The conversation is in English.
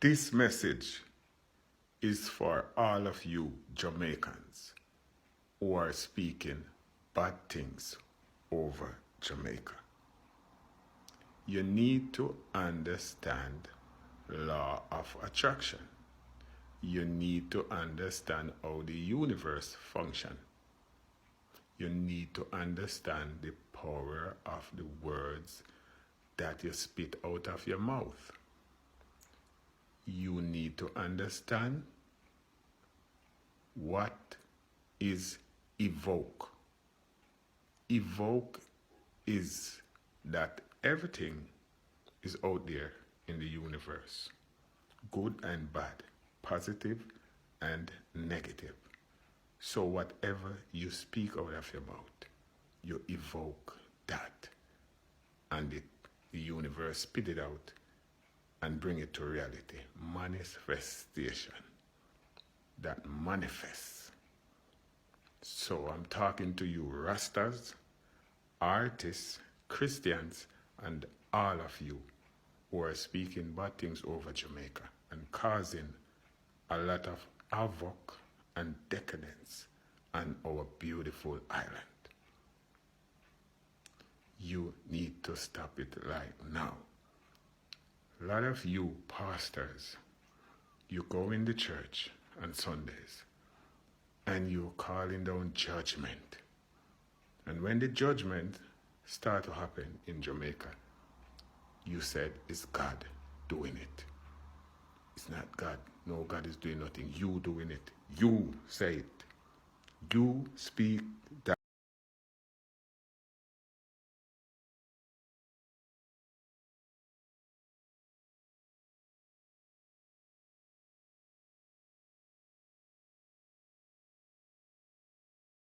This message is for all of you Jamaicans who are speaking bad things over Jamaica. You need to understand law of attraction. You need to understand how the universe functions. You need to understand the power of the words that you spit out of your mouth. You need to understand what is evoke. Evoke is that everything is out there in the universe, good and bad, positive and negative. So whatever you speak out of your mouth, you evoke that, and the universe spit it out and bring it to reality. Manifestation. That manifests. So I'm talking to you Rastas, artists, Christians, and all of you who are speaking bad things over Jamaica and causing a lot of havoc and decadence on our beautiful island. You need to stop it right now. A lot of you pastors, you go in the church on Sundays and you're calling down judgment. And when the judgment start to happen in Jamaica, you said it's God doing it. It's not God. No, God is doing nothing. You doing it. You say it. You speak that.